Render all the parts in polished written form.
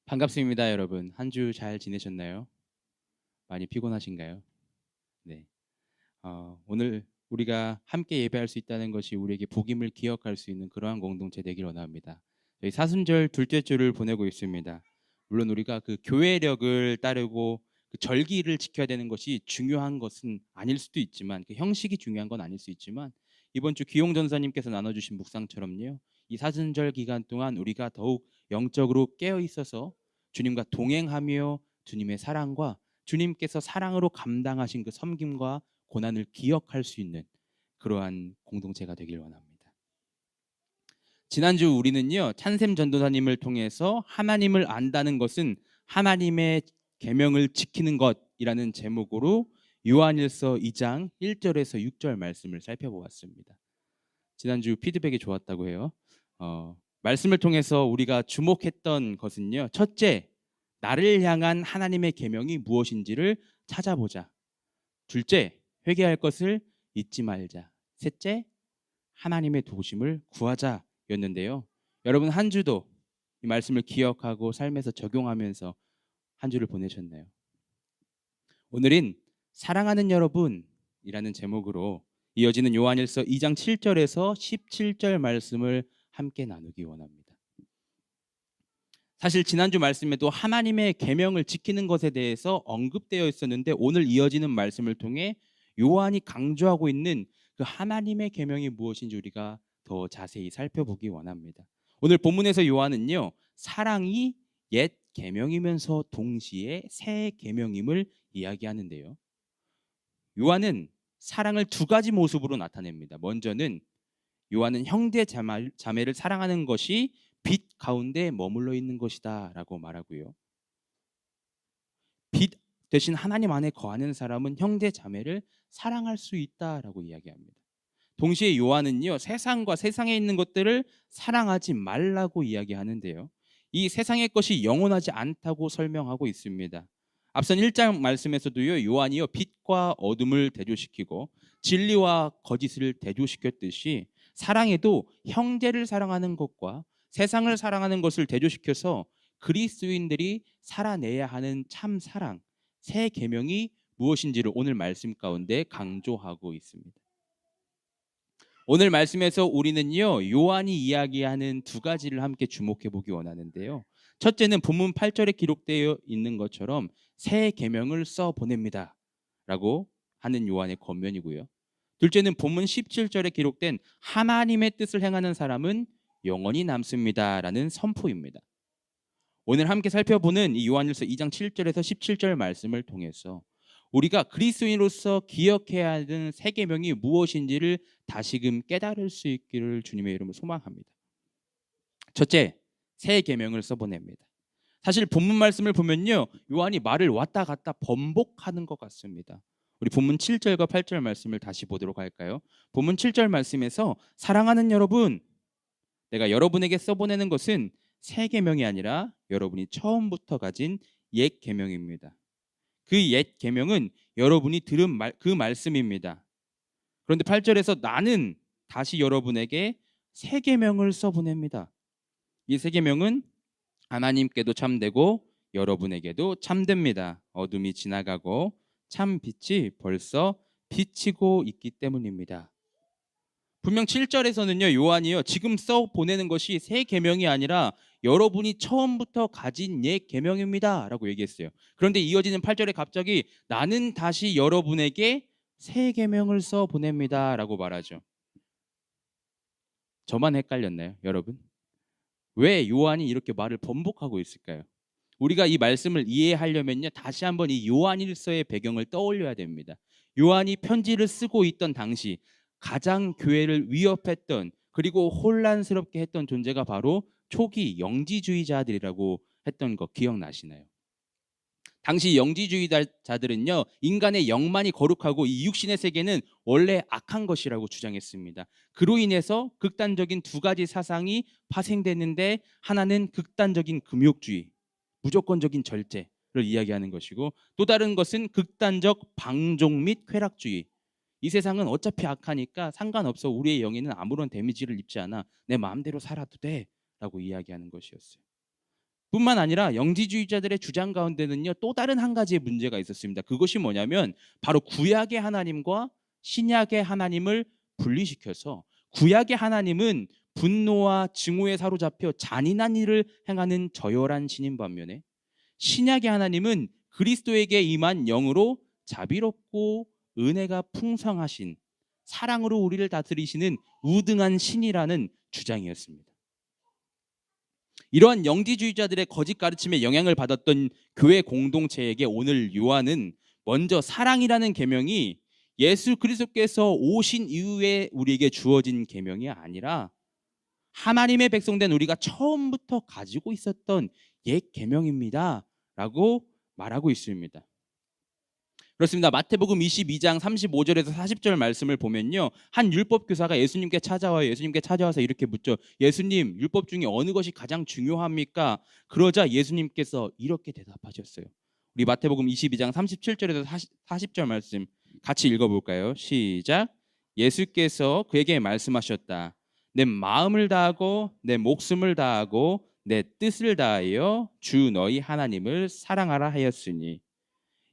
반갑습니다, 여러분. 한 주 잘 지내셨나요? 많이 피곤하신가요? 네. 오늘 우리가 함께 예배할 수 있다는 것이 우리에게 복임을 기억할 수 있는 그러한 공동체 되길 원합니다. 저희 사순절 둘째 주를 보내고 있습니다. 물론 우리가 그 교회력을 따르고 그 절기를 지켜야 되는 것이 중요한 것은 아닐 수도 있지만, 그 형식이 중요한 건 아닐 수 있지만, 이번 주 기용 전사님께서 나눠주신 묵상처럼요, 이 사순절 기간 동안 우리가 더욱 영적으로 깨어 있어서 주님과 동행하며 주님의 사랑과 주님께서 사랑으로 감당하신 그 섬김과 고난을 기억할 수 있는 그러한 공동체가 되길 원합니다. 지난주 우리는요, 찬샘 전도사님을 통해서 하나님을 안다는 것은 하나님의 계명을 지키는 것이라는 제목으로 요한일서 2장 1절에서 6절 말씀을 살펴보았습니다. 지난주 피드백이 좋았다고 해요. 말씀을 통해서 우리가 주목했던 것은요, 첫째, 나를 향한 하나님의 계명이 무엇인지를 찾아보자. 둘째, 회개할 것을 잊지 말자. 셋째, 하나님의 도우심을 구하자였는데요. 여러분, 한 주도 이 말씀을 기억하고 삶에서 적용하면서 한 주를 보내셨나요? 오늘은 사랑하는 여러분이라는 제목으로 이어지는 요한일서 2장 7절에서 17절 말씀을 함께 나누기 원합니다. 사실 지난주 말씀에도 하나님의 계명을 지키는 것에 대해서 언급되어 있었는데, 오늘 이어지는 말씀을 통해 요한이 강조하고 있는 그 하나님의 계명이 무엇인지 우리가 더 자세히 살펴보기 원합니다. 오늘 본문에서 요한은요, 사랑이 옛 계명이면서 동시에 새 계명임을 이야기하는데요. 요한은 사랑을 두 가지 모습으로 나타냅니다. 먼저는 요한은 형제 자매를 사랑하는 것이 빛 가운데 머물러 있는 것이다 라고 말하고요. 빛 대신 하나님 안에 거하는 사람은 형제 자매를 사랑할 수 있다라고 이야기합니다. 동시에 요한은요, 세상과 세상에 있는 것들을 사랑하지 말라고 이야기하는데요, 이 세상의 것이 영원하지 않다고 설명하고 있습니다. 앞선 1장 말씀에서도요, 요한이요, 빛과 어둠을 대조시키고 진리와 거짓을 대조시켰듯이 사랑에도 형제를 사랑하는 것과 세상을 사랑하는 것을 대조시켜서 그리스도인들이 살아내야 하는 참 사랑, 새 계명이 무엇인지를 오늘 말씀 가운데 강조하고 있습니다. 오늘 말씀에서 우리는요, 요한이 이야기하는 두 가지를 함께 주목해 보기 원하는데요. 첫째는 본문 8절에 기록되어 있는 것처럼 새 계명을 써 보냅니다 라고 하는 요한의 권면이고요. 둘째는 본문 17절에 기록된 하나님의 뜻을 행하는 사람은 영원히 남습니다 라는 선포입니다. 오늘 함께 살펴보는 이 요한일서 2장 7절에서 17절 말씀을 통해서 우리가 그리스도인으로서 기억해야 하는 새 계명이 무엇인지를 다시금 깨달을 수 있기를 주님의 이름으로 소망합니다. 첫째, 새 계명을 써보냅니다. 사실 본문 말씀을 보면요, 요한이 말을 왔다 갔다 번복하는 것 같습니다. 우리 본문 7절과 8절 말씀을 다시 보도록 할까요? 본문 7절 말씀에서 사랑하는 여러분, 내가 여러분에게 써보내는 것은 새 계명이 아니라 여러분이 처음부터 가진 옛 계명입니다. 그 옛 계명은 여러분이 들은 그 말씀입니다. 그런데 8절에서 나는 다시 여러분에게 새 계명을 써보냅니다. 이 새 계명은 하나님께도 참되고 여러분에게도 참됩니다. 어둠이 지나가고 참 빛이 벌써 비치고 있기 때문입니다. 분명 7절에서는요, 요한이요, 지금 써 보내는 것이 새 계명이 아니라 여러분이 처음부터 가진 옛 계명입니다 라고 얘기했어요. 그런데 이어지는 8절에 갑자기 나는 다시 여러분에게 새 계명을 써 보냅니다 라고 말하죠. 저만 헷갈렸나요, 여러분? 왜 요한이 이렇게 말을 번복하고 있을까요? 우리가 이 말씀을 이해하려면요, 다시 한번 이 요한일서의 배경을 떠올려야 됩니다. 요한이 편지를 쓰고 있던 당시 가장 교회를 위협했던, 그리고 혼란스럽게 했던 존재가 바로 초기 영지주의자들이라고 했던 거 기억나시나요? 당시 영지주의자들은요, 인간의 영만이 거룩하고 이 육신의 세계는 원래 악한 것이라고 주장했습니다. 그로 인해서 극단적인 두 가지 사상이 파생됐는데, 하나는 극단적인 금욕주의, 무조건적인 절제를 이야기하는 것이고, 또 다른 것은 극단적 방종 및 쾌락주의. 이 세상은 어차피 악하니까 상관없어, 우리의 영에는 아무런 데미지를 입지 않아, 내 마음대로 살아도 돼 라고 이야기하는 것이었어요. 뿐만 아니라 영지주의자들의 주장 가운데는요, 또 다른 한 가지의 문제가 있었습니다. 그것이 뭐냐면 바로 구약의 하나님과 신약의 하나님을 분리시켜서 구약의 하나님은 분노와 증오에 사로잡혀 잔인한 일을 행하는 저열한 신인 반면에 신약의 하나님은 그리스도에게 임한 영으로 자비롭고 은혜가 풍성하신 사랑으로 우리를 다스리시는 우등한 신이라는 주장이었습니다. 이러한 영지주의자들의 거짓 가르침에 영향을 받았던 교회 공동체에게 오늘 요한은 먼저 사랑이라는 계명이 예수 그리스도께서 오신 이후에 우리에게 주어진 계명이 아니라 하나님의 백성된 우리가 처음부터 가지고 있었던 옛 계명입니다 라고 말하고 있습니다. 그렇습니다. 마태복음 22장 35절에서 40절 말씀을 보면요, 한 율법 교사가 예수님께 찾아와서 이렇게 묻죠. 예수님, 율법 중에 어느 것이 가장 중요합니까? 그러자 예수님께서 이렇게 대답하셨어요. 우리 마태복음 22장 37절에서 40절 말씀 같이 읽어볼까요? 시작. 예수께서 그에게 말씀하셨다. 내 마음을 다하고 내 목숨을 다하고 내 뜻을 다하여 주 너희 하나님을 사랑하라 하였으니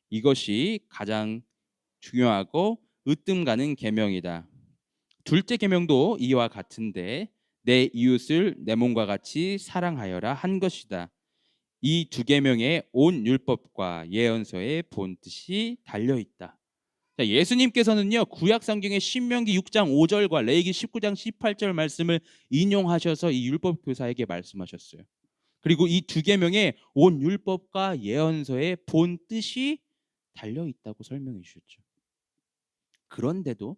이것이 가장 중요하고 으뜸 가는 계명이다. 둘째 계명도 이와 같은데 내 이웃을 내 몸과 같이 사랑하여라 한 것이다. 이 두 계명에 온 율법과 예언서의 본 뜻이 달려 있다. 자, 예수님께서는요, 구약 성경의 신명기 6장 5절과 레위기 19장 18절 말씀을 인용하셔서 이 율법 교사에게 말씀하셨어요. 그리고 이 두 계명에 온 율법과 예언서의 본 뜻이 달려 있다고 설명해 주셨죠. 그런데도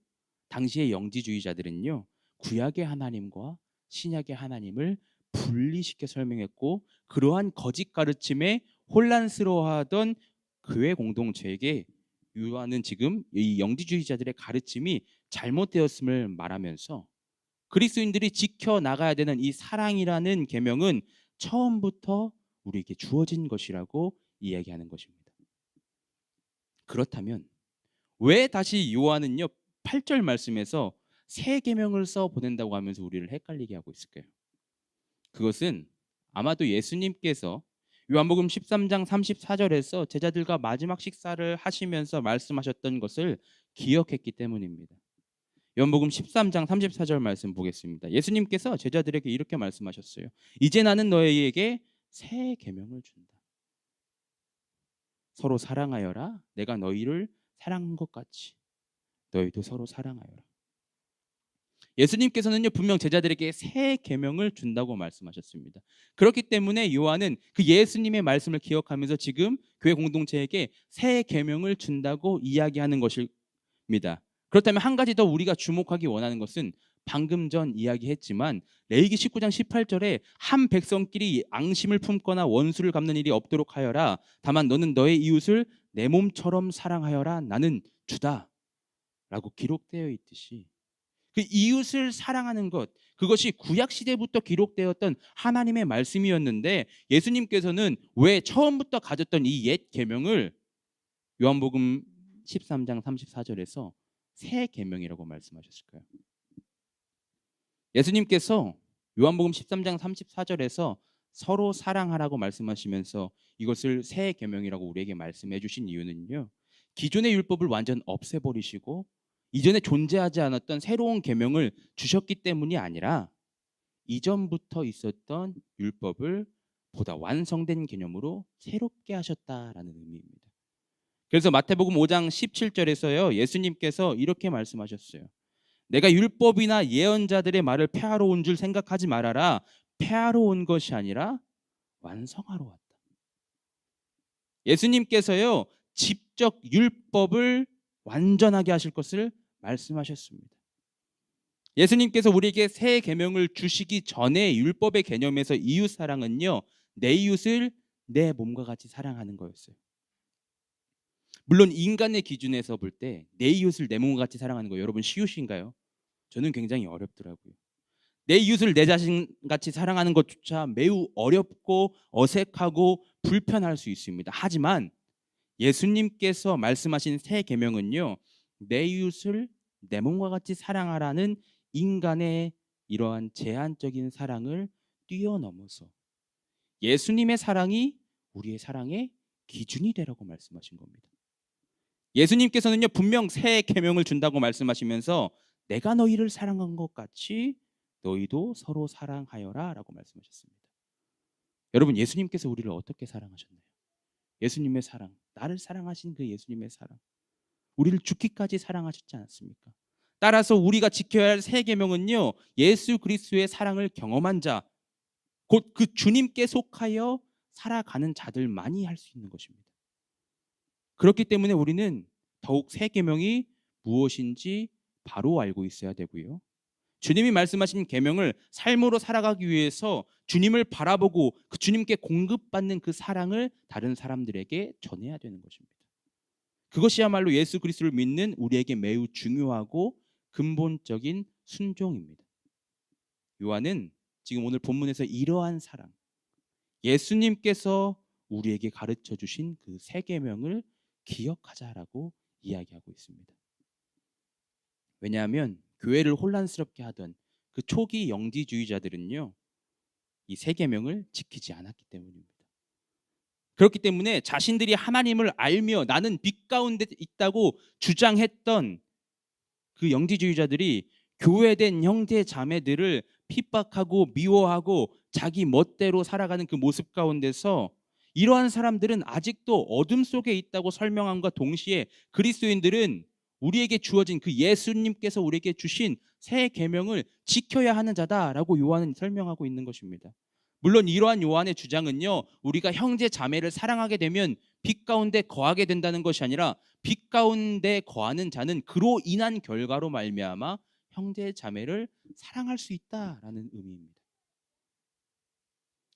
당시의 영지주의자들은요, 구약의 하나님과 신약의 하나님을 분리시켜 설명했고, 그러한 거짓 가르침에 혼란스러워하던 교회 공동체에게 요한은 지금 이 영지주의자들의 가르침이 잘못되었음을 말하면서 그리스도인들이 지켜 나가야 되는 이 사랑이라는 계명은 처음부터 우리에게 주어진 것이라고 이야기하는 것입니다. 그렇다면 왜 다시 요한은요 8절 말씀에서 새 계명을 써 보낸다고 하면서 우리를 헷갈리게 하고 있을까요? 그것은 아마도 예수님께서 요한복음 13장 34절에서 제자들과 마지막 식사를 하시면서 말씀하셨던 것을 기억했기 때문입니다. 요한복음 13장 34절 말씀 보겠습니다. 예수님께서 제자들에게 이렇게 말씀하셨어요. 이제 나는 너희에게 새 계명을 준다. 서로 사랑하여라. 내가 너희를 사랑한 것 같이 너희도 서로 사랑하여라. 예수님께서는요 분명 제자들에게 새 계명을 준다고 말씀하셨습니다. 그렇기 때문에 요한은 그 예수님의 말씀을 기억하면서 지금 교회 공동체에게 새 계명을 준다고 이야기하는 것입니다. 그렇다면 한 가지 더 우리가 주목하기 원하는 것은 방금 전 이야기했지만 레위기 19장 18절에 한 백성끼리 앙심을 품거나 원수를 갚는 일이 없도록 하여라. 다만 너는 너의 이웃을 내 몸처럼 사랑하여라. 나는 주다 라고 기록되어 있듯이 그 이웃을 사랑하는 것, 그것이 구약 시대부터 기록되었던 하나님의 말씀이었는데 예수님께서는 왜 처음부터 가졌던 이 옛 계명을 요한복음 13장 34절에서 새 계명이라고 말씀하셨을까요? 예수님께서 요한복음 13장 34절에서 서로 사랑하라고 말씀하시면서 이것을 새 계명이라고 우리에게 말씀해 주신 이유는요, 기존의 율법을 완전 없애버리시고 이전에 존재하지 않았던 새로운 계명을 주셨기 때문이 아니라 이전부터 있었던 율법을 보다 완성된 개념으로 새롭게 하셨다라는 의미입니다. 그래서 마태복음 5장 17절에서요 예수님께서 이렇게 말씀하셨어요. 내가 율법이나 예언자들의 말을 폐하러 온 줄 생각하지 말아라. 폐하러 온 것이 아니라 완성하러 왔다. 예수님께서요 직접 율법을 완전하게 하실 것을 말씀하셨습니다. 예수님께서 우리에게 새 계명을 주시기 전에 율법의 개념에서 이웃 사랑은요 내 이웃을 내 몸과 같이 사랑하는 거였어요. 물론 인간의 기준에서 볼 때 내 이웃을 내 몸과 같이 사랑하는 거 여러분 쉬우신가요? 저는 굉장히 어렵더라고요. 내 이웃을 내 자신같이 사랑하는 것조차 매우 어렵고 어색하고 불편할 수 있습니다. 하지만 예수님께서 말씀하신 새 계명은요 내 이웃을 내 몸과 같이 사랑하라는 인간의 이러한 제한적인 사랑을 뛰어넘어서 예수님의 사랑이 우리의 사랑의 기준이 되라고 말씀하신 겁니다. 예수님께서는요, 분명 새 계명을 준다고 말씀하시면서 내가 너희를 사랑한 것 같이 너희도 서로 사랑하여라라고 말씀하셨습니다. 여러분, 예수님께서 우리를 어떻게 사랑하셨나요? 예수님의 사랑, 나를 사랑하신 그 예수님의 사랑, 우리를 죽기까지 사랑하셨지 않았습니까? 따라서 우리가 지켜야 할 새 계명은요, 예수 그리스도의 사랑을 경험한 자, 곧 그 주님께 속하여 살아가는 자들만이 할 수 있는 것입니다. 그렇기 때문에 우리는 더욱 새 계명이 무엇인지 바로 알고 있어야 되고요. 주님이 말씀하신 계명을 삶으로 살아가기 위해서 주님을 바라보고 그 주님께 공급받는 그 사랑을 다른 사람들에게 전해야 되는 것입니다. 그것이야말로 예수 그리스도를 믿는 우리에게 매우 중요하고 근본적인 순종입니다. 요한은 지금 오늘 본문에서 이러한 사랑, 예수님께서 우리에게 가르쳐 주신 그 새 계명을 기억하자라고 이야기하고 있습니다. 왜냐하면 교회를 혼란스럽게 하던 그 초기 영지주의자들은요, 이 새 계명을 지키지 않았기 때문입니다. 그렇기 때문에 자신들이 하나님을 알며 나는 빛 가운데 있다고 주장했던 그 영지주의자들이 교회된 형제 자매들을 핍박하고 미워하고 자기 멋대로 살아가는 그 모습 가운데서 이러한 사람들은 아직도 어둠 속에 있다고 설명함과 동시에 그리스도인들은 우리에게 주어진 그 예수님께서 우리에게 주신 새 계명을 지켜야 하는 자다라고 요한은 설명하고 있는 것입니다. 물론 이러한 요한의 주장은요, 우리가 형제 자매를 사랑하게 되면 빛 가운데 거하게 된다는 것이 아니라 빛 가운데 거하는 자는 그로 인한 결과로 말미암아 형제 자매를 사랑할 수 있다라는 의미입니다.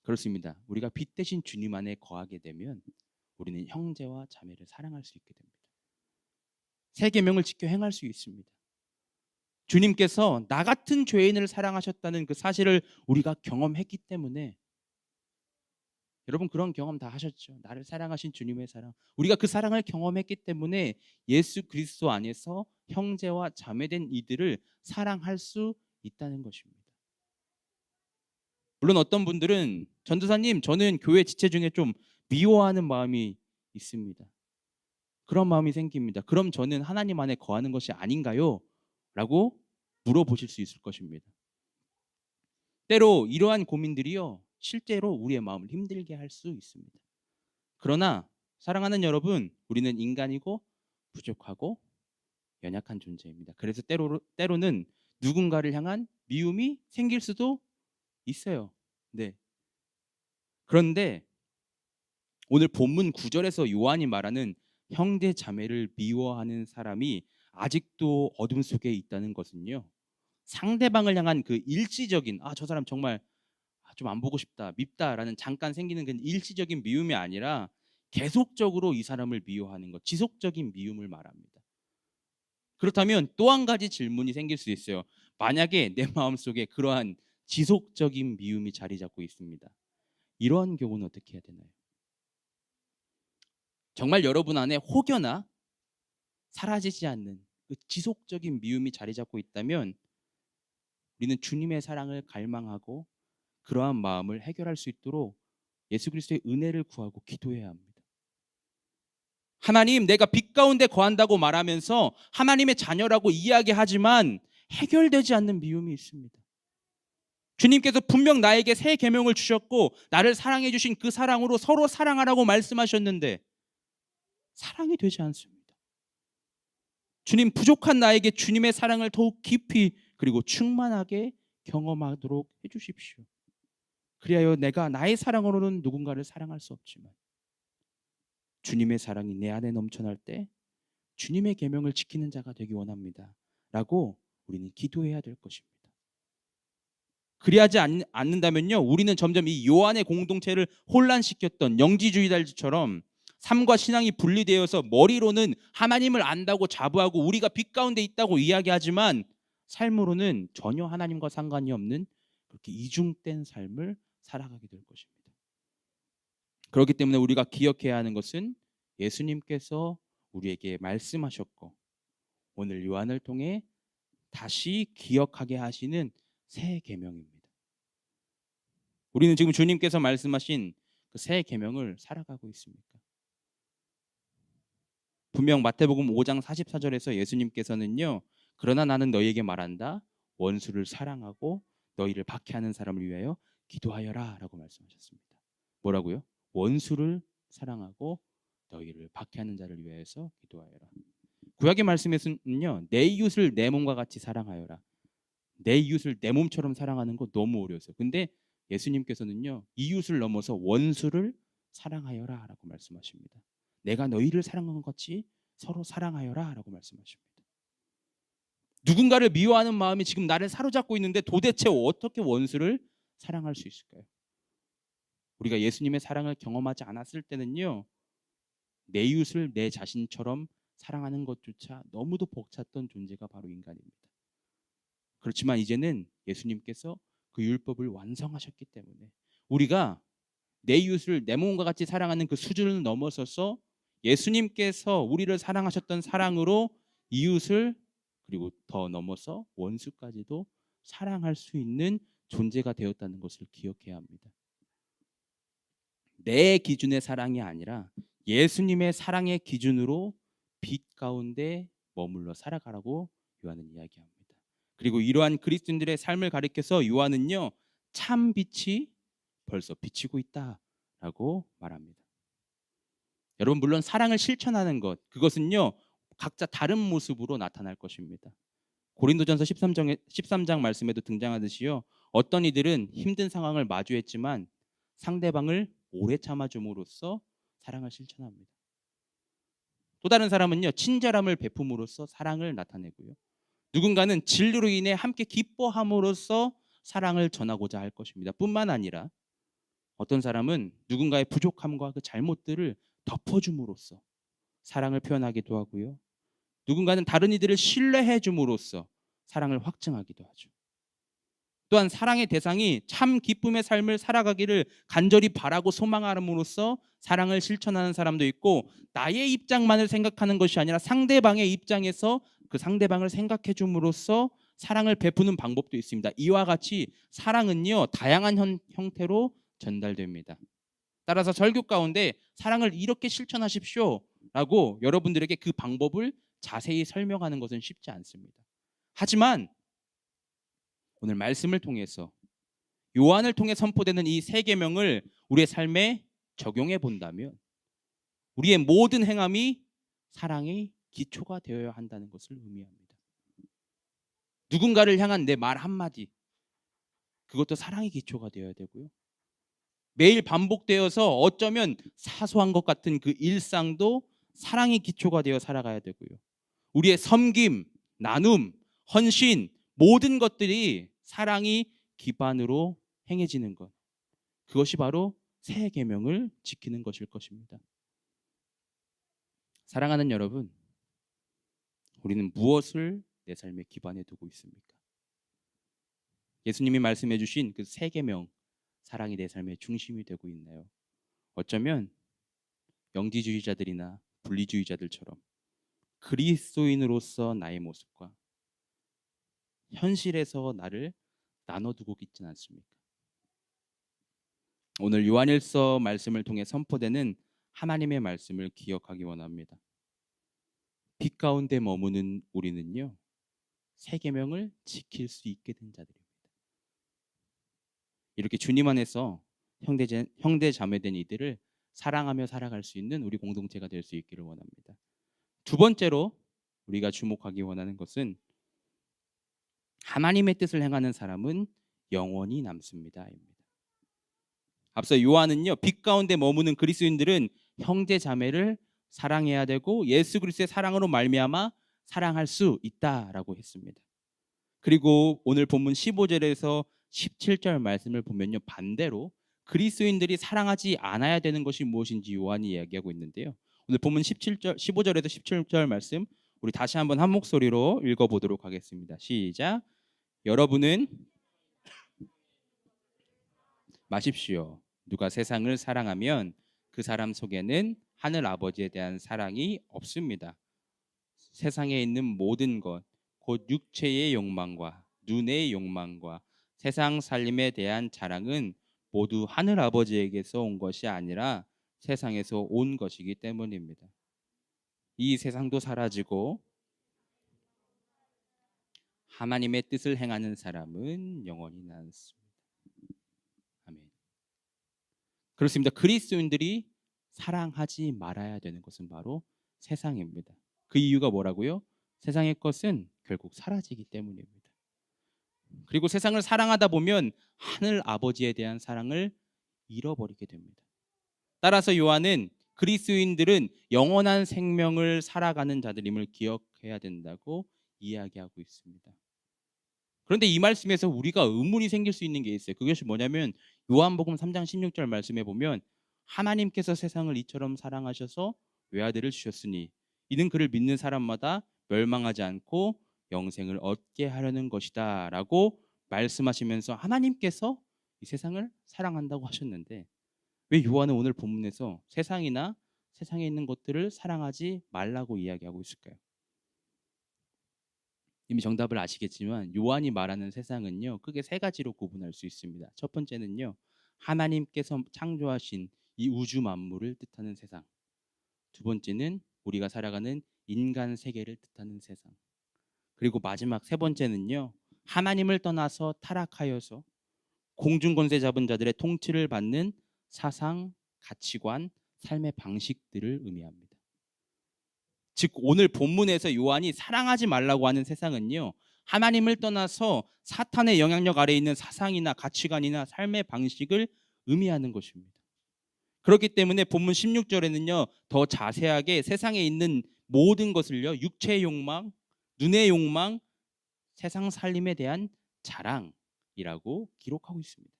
그렇습니다. 우리가 빛 대신 주님 안에 거하게 되면 우리는 형제와 자매를 사랑할 수 있게 됩니다. 새 계명을 지켜 행할 수 있습니다. 주님께서 나 같은 죄인을 사랑하셨다는 그 사실을 우리가 경험했기 때문에, 여러분 그런 경험 다 하셨죠? 나를 사랑하신 주님의 사랑. 우리가 그 사랑을 경험했기 때문에 예수 그리스도 안에서 형제와 자매된 이들을 사랑할 수 있다는 것입니다. 물론 어떤 분들은 전도사님, 저는 교회 지체 중에 좀 미워하는 마음이 있습니다. 그런 마음이 생깁니다. 그럼 저는 하나님 안에 거하는 것이 아닌가요? 라고 물어보실 수 있을 것입니다. 때로 이러한 고민들이요, 실제로 우리의 마음을 힘들게 할 수 있습니다. 그러나 사랑하는 여러분, 우리는 인간이고 부족하고 연약한 존재입니다. 그래서 때로는 누군가를 향한 미움이 생길 수도 있어요. 네. 그런데 오늘 본문 9절에서 요한이 말하는 형제 자매를 미워하는 사람이 아직도 어둠 속에 있다는 것은요, 상대방을 향한 그 일시적인 저 사람 정말 좀 안 보고 싶다, 밉다라는 잠깐 생기는 그 일시적인 미움이 아니라 계속적으로 이 사람을 미워하는 것, 지속적인 미움을 말합니다. 그렇다면 또 한 가지 질문이 생길 수 있어요. 만약에 내 마음속에 그러한 지속적인 미움이 자리 잡고 있습니다. 이러한 경우는 어떻게 해야 되나요? 정말 여러분 안에 혹여나 사라지지 않는 그 지속적인 미움이 자리 잡고 있다면 우리는 주님의 사랑을 갈망하고 그러한 마음을 해결할 수 있도록 예수 그리스도의 은혜를 구하고 기도해야 합니다. 하나님, 내가 빛 가운데 거한다고 말하면서 하나님의 자녀라고 이야기하지만 해결되지 않는 미움이 있습니다. 주님께서 분명 나에게 새 계명을 주셨고 나를 사랑해 주신 그 사랑으로 서로 사랑하라고 말씀하셨는데 사랑이 되지 않습니다. 주님, 부족한 나에게 주님의 사랑을 더욱 깊이 그리고 충만하게 경험하도록 해주십시오. 그리하여 내가 나의 사랑으로는 누군가를 사랑할 수 없지만 주님의 사랑이 내 안에 넘쳐날 때 주님의 계명을 지키는 자가 되기 원합니다 라고 우리는 기도해야 될 것입니다. 그리하지 않는다면요, 우리는 점점 이 요한의 공동체를 혼란시켰던 영지주의자들처럼 삶과 신앙이 분리되어서 머리로는 하나님을 안다고 자부하고 우리가 빛 가운데 있다고 이야기하지만 삶으로는 전혀 하나님과 상관이 없는 그렇게 이중된 삶을 살아가게 될 것입니다. 그렇기 때문에 우리가 기억해야 하는 것은 예수님께서 우리에게 말씀하셨고 오늘 요한을 통해 다시 기억하게 하시는 새 계명입니다. 우리는 지금 주님께서 말씀하신 그 새 계명을 살아가고 있습니까? 분명 마태복음 5장 44절에서 예수님께서는요. 그러나 나는 너희에게 말한다. 원수를 사랑하고 너희를 박해하는 사람을 위하여 기도하여라라고 말씀하셨습니다. 뭐라고요? 원수를 사랑하고 너희를 박해하는 자를 위하여서 기도하여라. 구약의 말씀에서는요. 내 이웃을 내 몸과 같이 사랑하여라. 내 이웃을 내 몸처럼 사랑하는 거 너무 어려웠어요. 근데 예수님께서는요. 이웃을 넘어서 원수를 사랑하여라라고 말씀하십니다. 내가 너희를 사랑한 것 같이 서로 사랑하여라라고 말씀하십니다. 누군가를 미워하는 마음이 지금 나를 사로잡고 있는데 도대체 어떻게 원수를 사랑할 수 있을까요? 우리가 예수님의 사랑을 경험하지 않았을 때는요. 내 이웃을 내 자신처럼 사랑하는 것조차 너무도 벅찼던 존재가 바로 인간입니다. 그렇지만 이제는 예수님께서 그 율법을 완성하셨기 때문에 우리가 내 이웃을 내 몸과 같이 사랑하는 그 수준을 넘어서서 예수님께서 우리를 사랑하셨던 사랑으로 이웃을 그리고 더 넘어서 원수까지도 사랑할 수 있는 존재가 되었다는 것을 기억해야 합니다. 내 기준의 사랑이 아니라 예수님의 사랑의 기준으로 빛 가운데 머물러 살아가라고 요한은 이야기합니다. 그리고 이러한 그리스도인들의 삶을 가리켜서 요한은요. 참 빛이 벌써 비치고 있다라고 말합니다. 여러분 물론 사랑을 실천하는 것 그것은요. 각자 다른 모습으로 나타날 것입니다. 고린도전서 13장 말씀에도 등장하듯이요. 어떤 이들은 힘든 상황을 마주했지만 상대방을 오래 참아줌으로써 사랑을 실천합니다. 또 다른 사람은요. 친절함을 베품으로써 사랑을 나타내고요. 누군가는 진리로 인해 함께 기뻐함으로써 사랑을 전하고자 할 것입니다. 뿐만 아니라 어떤 사람은 누군가의 부족함과 그 잘못들을 덮어줌으로써 사랑을 표현하기도 하고요. 누군가는 다른 이들을 신뢰해 줌으로써 사랑을 확증하기도 하죠. 또한 사랑의 대상이 참 기쁨의 삶을 살아가기를 간절히 바라고 소망함으로써 사랑을 실천하는 사람도 있고 나의 입장만을 생각하는 것이 아니라 상대방의 입장에서 그 상대방을 생각해 줌으로써 사랑을 베푸는 방법도 있습니다. 이와 같이 사랑은요 다양한 형태로 전달됩니다. 따라서 설교 가운데 사랑을 이렇게 실천하십시오 라고 여러분들에게 그 방법을 자세히 설명하는 것은 쉽지 않습니다. 하지만 오늘 말씀을 통해서 요한을 통해 선포되는 이 세 계명을 우리의 삶에 적용해 본다면 우리의 모든 행함이 사랑의 기초가 되어야 한다는 것을 의미합니다. 누군가를 향한 내 말 한마디 그것도 사랑의 기초가 되어야 되고요. 매일 반복되어서 어쩌면 사소한 것 같은 그 일상도 사랑의 기초가 되어 살아가야 되고요. 우리의 섬김, 나눔, 헌신 모든 것들이 사랑이 기반으로 행해지는 것. 그것이 바로 새 계명을 지키는 것일 것입니다. 사랑하는 여러분, 우리는 무엇을 내 삶에 기반에 두고 있습니까? 예수님이 말씀해 주신 그 새 계명, 사랑이 내 삶의 중심이 되고 있나요? 어쩌면 영지주의자들이나 분리주의자들처럼 그리스도인으로서 나의 모습과 현실에서 나를 나눠두고 있지는 않습니까? 오늘 요한일서 말씀을 통해 선포되는 하나님의 말씀을 기억하기 원합니다. 빛 가운데 머무는 우리는요. 새 계명을 지킬 수 있게 된 자들입니다. 이렇게 주님 안에서 형제 자매된 이들을 사랑하며 살아갈 수 있는 우리 공동체가 될 수 있기를 원합니다. 두 번째로 우리가 주목하기 원하는 것은 하나님의 뜻을 행하는 사람은 영원히 남습니다입니다. 앞서 요한은요. 빛 가운데 머무는 그리스도인들은 형제 자매를 사랑해야 되고 예수 그리스도의 사랑으로 말미암아 사랑할 수 있다라고 했습니다. 그리고 오늘 본문 15절에서 17절 말씀을 보면요. 반대로 그리스도인들이 사랑하지 않아야 되는 것이 무엇인지 요한이 이야기하고 있는데요. 오늘 본문 15절에서 17절 말씀 우리 다시 한번 한 목소리로 읽어보도록 하겠습니다. 시작. 여러분은 마십시오. 누가 세상을 사랑하면 그 사람 속에는 하늘 아버지에 대한 사랑이 없습니다. 세상에 있는 모든 것, 곧 육체의 욕망과 눈의 욕망과 세상 살림에 대한 자랑은 모두 하늘 아버지에게서 온 것이 아니라 세상에서 온 것이기 때문입니다. 이 세상도 사라지고 하나님의 뜻을 행하는 사람은 영원히 남습니다. 아멘. 그렇습니다. 그리스도인들이 사랑하지 말아야 되는 것은 바로 세상입니다. 그 이유가 뭐라고요? 세상의 것은 결국 사라지기 때문입니다. 그리고 세상을 사랑하다 보면 하늘 아버지에 대한 사랑을 잃어버리게 됩니다. 따라서 요한은 그리스도인들은 영원한 생명을 살아가는 자들임을 기억해야 된다고 이야기하고 있습니다. 그런데 이 말씀에서 우리가 의문이 생길 수 있는 게 있어요. 그것이 뭐냐면 요한복음 3장 16절 말씀에 보면 하나님께서 세상을 이처럼 사랑하셔서 외아들을 주셨으니 이는 그를 믿는 사람마다 멸망하지 않고 영생을 얻게 하려는 것이다 라고 말씀하시면서 하나님께서 이 세상을 사랑한다고 하셨는데 왜 요한은 오늘 본문에서 세상이나 세상에 있는 것들을 사랑하지 말라고 이야기하고 있을까요? 이미 정답을 아시겠지만 요한이 말하는 세상은요 크게 세 가지로 구분할 수 있습니다. 첫 번째는요 하나님께서 창조하신 이 우주 만물을 뜻하는 세상. 두 번째는 우리가 살아가는 인간 세계를 뜻하는 세상. 그리고 마지막 세 번째는요 하나님을 떠나서 타락하여서 공중 권세 잡은 자들의 통치를 받는 사상, 가치관, 삶의 방식들을 의미합니다. 즉 오늘 본문에서 요한이 사랑하지 말라고 하는 세상은요 하나님을 떠나서 사탄의 영향력 아래에 있는 사상이나 가치관이나 삶의 방식을 의미하는 것입니다. 그렇기 때문에 본문 16절에는요 더 자세하게 세상에 있는 모든 것을요 육체의 욕망, 눈의 욕망, 세상 살림에 대한 자랑이라고 기록하고 있습니다.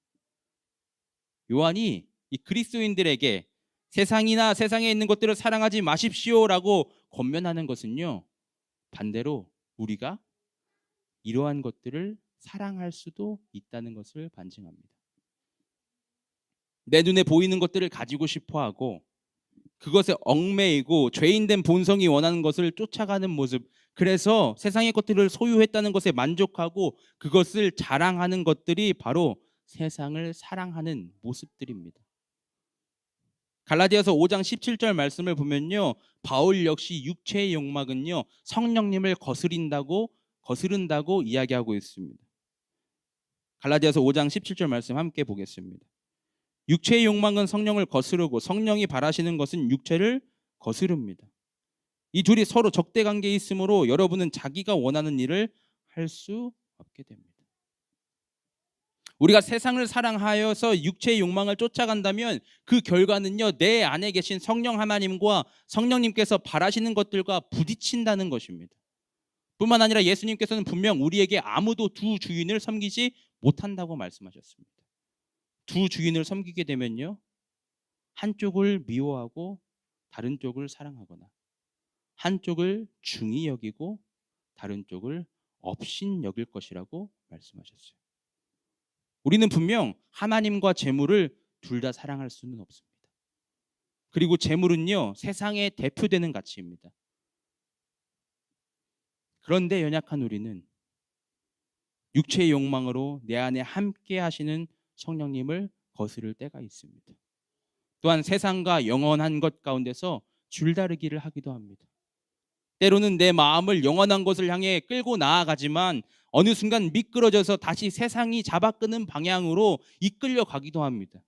요한이 이 그리스도인들에게 세상이나 세상에 있는 것들을 사랑하지 마십시오라고 권면하는 것은요 반대로 우리가 이러한 것들을 사랑할 수도 있다는 것을 반증합니다. 내 눈에 보이는 것들을 가지고 싶어하고 그것에 얽매이고 죄인된 본성이 원하는 것을 쫓아가는 모습, 그래서 세상의 것들을 소유했다는 것에 만족하고 그것을 자랑하는 것들이 바로 세상을 사랑하는 모습들입니다. 갈라디아서 5장 17절 말씀을 보면요 바울 역시 육체의 욕망은요 성령님을 거스른다고 이야기하고 있습니다. 갈라디아서 5장 17절 말씀 함께 보겠습니다. 육체의 욕망은 성령을 거스르고 성령이 바라시는 것은 육체를 거스릅니다. 이 둘이 서로 적대 관계에 있으므로 여러분은 자기가 원하는 일을 할 수 없게 됩니다. 우리가 세상을 사랑하여서 육체의 욕망을 쫓아간다면 그 결과는요 내 안에 계신 성령 하나님과 성령님께서 바라시는 것들과 부딪힌다는 것입니다. 뿐만 아니라 예수님께서는 분명 우리에게 아무도 두 주인을 섬기지 못한다고 말씀하셨습니다. 두 주인을 섬기게 되면요 한쪽을 미워하고 다른 쪽을 사랑하거나 한쪽을 중히 여기고 다른 쪽을 업신 여길 것이라고 말씀하셨어요. 우리는 분명 하나님과 재물을 둘 다 사랑할 수는 없습니다. 그리고 재물은요 세상에 대표되는 가치입니다. 그런데 연약한 우리는 육체의 욕망으로 내 안에 함께 하시는 성령님을 거스를 때가 있습니다. 또한 세상과 영원한 것 가운데서 줄다르기를 하기도 합니다. 때로는 내 마음을 영원한 것을 향해 끌고 나아가지만 어느 순간 미끄러져서 다시 세상이 잡아끄는 방향으로 이끌려 가기도 합니다.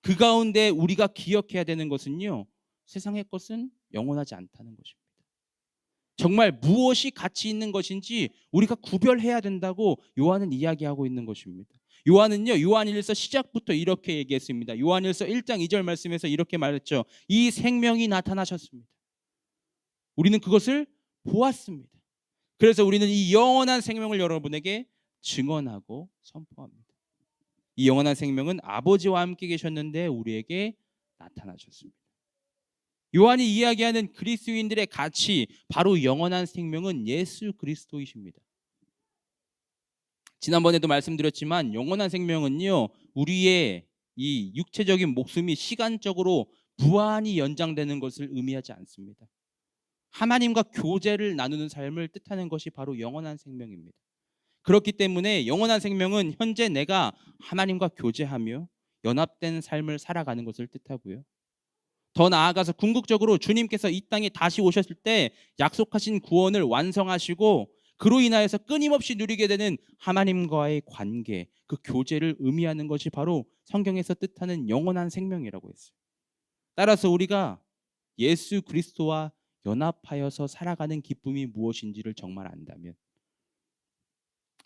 그 가운데 우리가 기억해야 되는 것은요 세상의 것은 영원하지 않다는 것입니다. 정말 무엇이 가치 있는 것인지 우리가 구별해야 된다고 요한은 이야기하고 있는 것입니다. 요한은요 요한일서 시작부터 이렇게 얘기했습니다. 요한일서 1장 2절 말씀에서 이렇게 말했죠. 이 생명이 나타나셨습니다. 우리는 그것을 보았습니다. 그래서 우리는 이 영원한 생명을 여러분에게 증언하고 선포합니다. 이 영원한 생명은 아버지와 함께 계셨는데 우리에게 나타나셨습니다. 요한이 이야기하는 그리스도인들의 가치, 바로 영원한 생명은 예수 그리스도이십니다. 지난번에도 말씀드렸지만 영원한 생명은요 우리의 이 육체적인 목숨이 시간적으로 무한히 연장되는 것을 의미하지 않습니다. 하나님과 교제를 나누는 삶을 뜻하는 것이 바로 영원한 생명입니다. 그렇기 때문에 영원한 생명은 현재 내가 하나님과 교제하며 연합된 삶을 살아가는 것을 뜻하고요. 더 나아가서 궁극적으로 주님께서 이 땅에 다시 오셨을 때 약속하신 구원을 완성하시고 그로 인하여서 끊임없이 누리게 되는 하나님과의 관계, 그 교제를 의미하는 것이 바로 성경에서 뜻하는 영원한 생명이라고 했어요. 따라서 우리가 예수 그리스도와 연합하여서 살아가는 기쁨이 무엇인지를 정말 안다면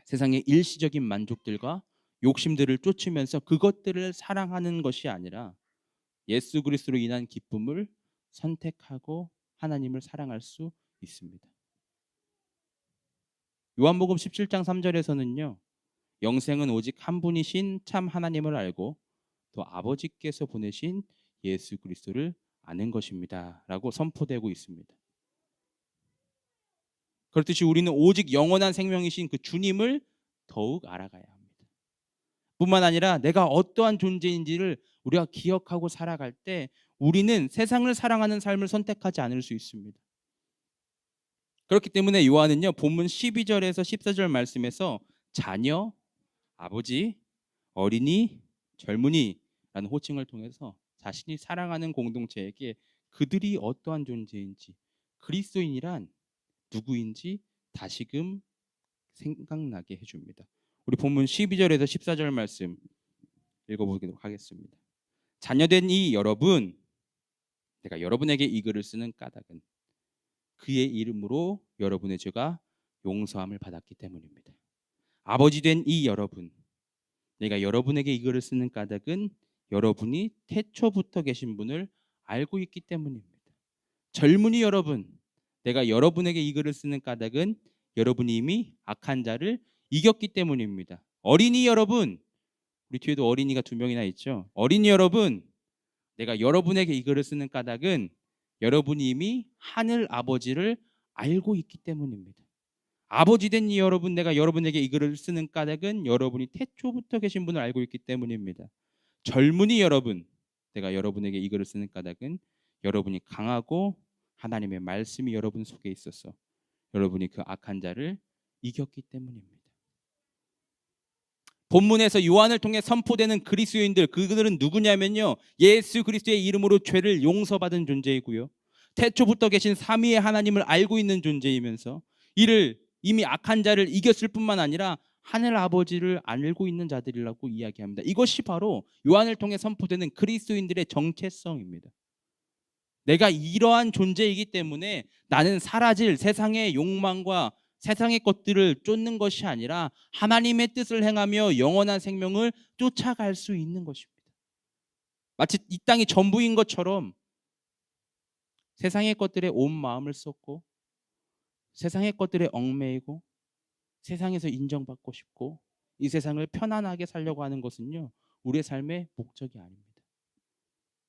세상의 일시적인 만족들과 욕심들을 쫓으면서 그것들을 사랑하는 것이 아니라 예수 그리스도로 인한 기쁨을 선택하고 하나님을 사랑할 수 있습니다. 요한복음 17장 3절에서는요. 영생은 오직 한 분이신 참 하나님을 알고 또 아버지께서 보내신 예수 그리스도를 아는 것입니다. 라고 선포되고 있습니다. 그렇듯이 우리는 오직 영원한 생명이신 그 주님을 더욱 알아가야 합니다. 뿐만 아니라 내가 어떠한 존재인지를 우리가 기억하고 살아갈 때 우리는 세상을 사랑하는 삶을 선택하지 않을 수 있습니다. 그렇기 때문에 요한은요 본문 12절에서 14절 말씀에서 자녀, 아버지, 어린이, 젊은이라는 호칭을 통해서 자신이 사랑하는 공동체에게 그들이 어떠한 존재인지, 그리스도인이란 누구인지 다시금 생각나게 해줍니다. 우리 본문 12절에서 14절 말씀 읽어보도록 하겠습니다. 자녀된 이 여러분, 내가 여러분에게 이 글을 쓰는 까닭은 그의 이름으로 여러분의 죄가 용서함을 받았기 때문입니다. 아버지 된 이 여러분, 내가 여러분에게 이 글을 쓰는 까닭은 여러분이 태초부터 계신 분을 알고 있기 때문입니다. 젊은이 여러분, 내가 여러분에게 이 글을 쓰는 까닭은 여러분이 이미 악한 자를 이겼기 때문입니다. 어린이 여러분, 우리 뒤에도 어린이가 2명이나 있죠. 어린이 여러분, 내가 여러분에게 이 글을 쓰는 까닭은 여러분이 이미 하늘 아버지를 알고 있기 때문입니다. 아버지 된 이 여러분, 내가 여러분에게 이 글을 쓰는 까닭은 여러분이 태초부터 계신 분을 알고 있기 때문입니다. 젊은이 여러분, 내가 여러분에게 이 글을 쓰는 까닭은 여러분이 강하고 하나님의 말씀이 여러분 속에 있어서 여러분이 그 악한 자를 이겼기 때문입니다. 본문에서 요한을 통해 선포되는 그리스도인들, 그들은 누구냐면요, 예수 그리스도의 이름으로 죄를 용서받은 존재이고요, 태초부터 계신 삼위의 하나님을 알고 있는 존재이면서 이를 이미 악한 자를 이겼을 뿐만 아니라 하늘 아버지를 알고 있는 자들이라고 이야기합니다. 이것이 바로 요한을 통해 선포되는 그리스도인들의 정체성입니다. 내가 이러한 존재이기 때문에 나는 사라질 세상의 욕망과 세상의 것들을 쫓는 것이 아니라 하나님의 뜻을 행하며 영원한 생명을 쫓아갈 수 있는 것입니다. 마치 이 땅이 전부인 것처럼 세상의 것들에 온 마음을 쏟고 세상의 것들에 얽매이고 세상에서 인정받고 싶고 이 세상을 편안하게 살려고 하는 것은요, 우리의 삶의 목적이 아닙니다.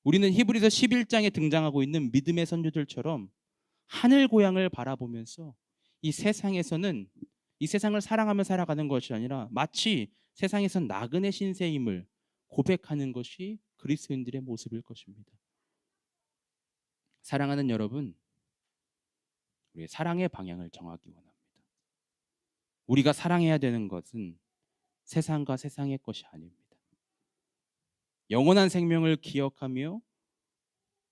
우리는 히브리서 11장에 등장하고 있는 믿음의 선조들처럼 하늘 고향을 바라보면서 이 세상에서는 이 세상을 사랑하며 살아가는 것이 아니라 마치 세상에선 나그네 신세임을 고백하는 것이 그리스도인들의 모습일 것입니다. 사랑하는 여러분, 우리의 사랑의 방향을 정하기 원합니다. 우리가 사랑해야 되는 것은 세상과 세상의 것이 아닙니다. 영원한 생명을 기억하며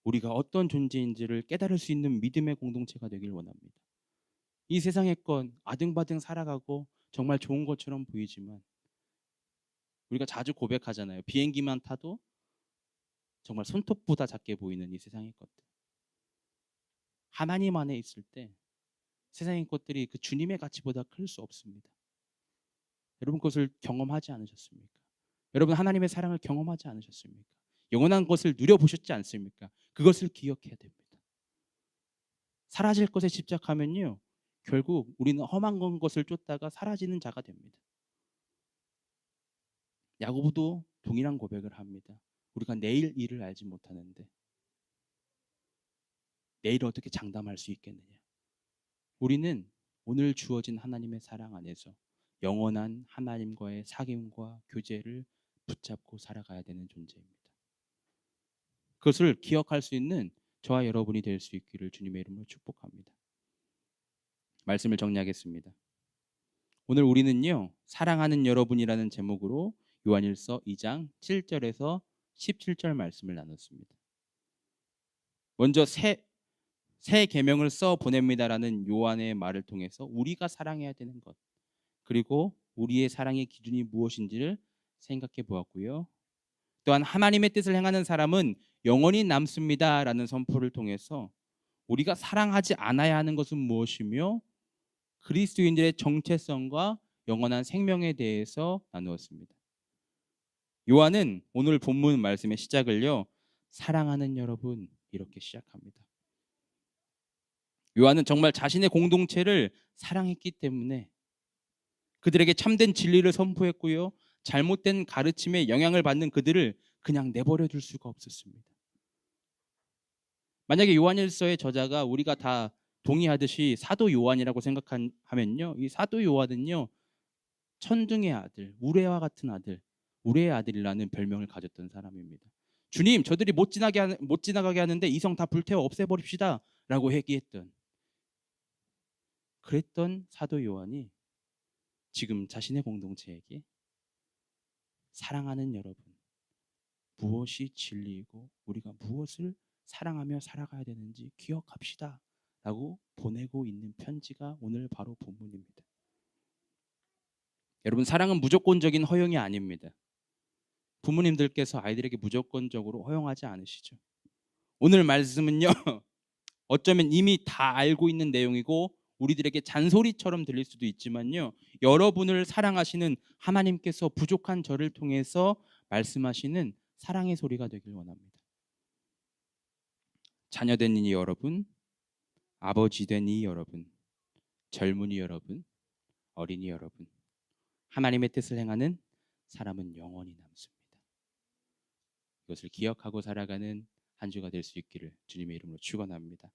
우리가 어떤 존재인지를 깨달을 수 있는 믿음의 공동체가 되길 원합니다. 이 세상의 건 아등바등 살아가고 정말 좋은 것처럼 보이지만 우리가 자주 고백하잖아요. 비행기만 타도 정말 손톱보다 작게 보이는 이 세상의 것들. 하나님 안에 있을 때 세상의 것들이 그 주님의 가치보다 클 수 없습니다. 여러분 그것을 경험하지 않으셨습니까? 여러분 하나님의 사랑을 경험하지 않으셨습니까? 영원한 것을 누려보셨지 않습니까? 그것을 기억해야 됩니다. 사라질 것에 집착하면요, 결국 우리는 험한 것을 쫓다가 사라지는 자가 됩니다. 야고보도 동일한 고백을 합니다. 우리가 내일 일을 알지 못하는데 내일을 어떻게 장담할 수 있겠느냐. 우리는 오늘 주어진 하나님의 사랑 안에서 영원한 하나님과의 사귐과 교제를 붙잡고 살아가야 되는 존재입니다. 그것을 기억할 수 있는 저와 여러분이 될 수 있기를 주님의 이름으로 축복합니다. 말씀을 정리하겠습니다. 오늘 우리는요, 사랑하는 여러분이라는 제목으로 요한일서 2장 7절에서 17절 말씀을 나눴습니다. 먼저 새 계명을 써 보냅니다라는 요한의 말을 통해서 우리가 사랑해야 되는 것, 그리고 우리의 사랑의 기준이 무엇인지를 생각해 보았고요. 또한 하나님의 뜻을 행하는 사람은 영원히 남습니다라는 선포를 통해서 우리가 사랑하지 않아야 하는 것은 무엇이며 그리스도인들의 정체성과 영원한 생명에 대해서 나누었습니다. 요한은 오늘 본문 말씀의 시작을요, 사랑하는 여러분 이렇게 시작합니다. 요한은 정말 자신의 공동체를 사랑했기 때문에 그들에게 참된 진리를 선포했고요, 잘못된 가르침에 영향을 받는 그들을 그냥 내버려 둘 수가 없었습니다. 만약에 요한일서의 저자가 우리가 다 동의하듯이 사도 요한이라고 생각하면요, 이 사도 요한은요, 천둥의 아들, 우레와 같은 아들, 우레의 아들이라는 별명을 가졌던 사람입니다. 주님, 저들이 못 지나가게 하는데 이 성 다 불태워 없애버립시다라고 얘기했던, 그랬던 사도 요한이 지금 자신의 공동체에게 사랑하는 여러분, 무엇이 진리이고 우리가 무엇을 사랑하며 살아가야 되는지 기억합시다 라고 보내고 있는 편지가 오늘 바로 본문입니다. 여러분, 사랑은 무조건적인 허용이 아닙니다. 부모님들께서 아이들에게 무조건적으로 허용하지 않으시죠. 오늘 말씀은요, 어쩌면 이미 다 알고 있는 내용이고 우리들에게 잔소리처럼 들릴 수도 있지만요, 여러분을 사랑하시는 하나님께서 부족한 저를 통해서 말씀하시는 사랑의 소리가 되길 원합니다. 자녀된 이 여러분, 아버지 된 이 여러분, 젊은이 여러분, 어린이 여러분, 하나님의 뜻을 행하는 사람은 영원히 남습니다. 이것을 기억하고 살아가는 한 주가 될 수 있기를 주님의 이름으로 축원합니다.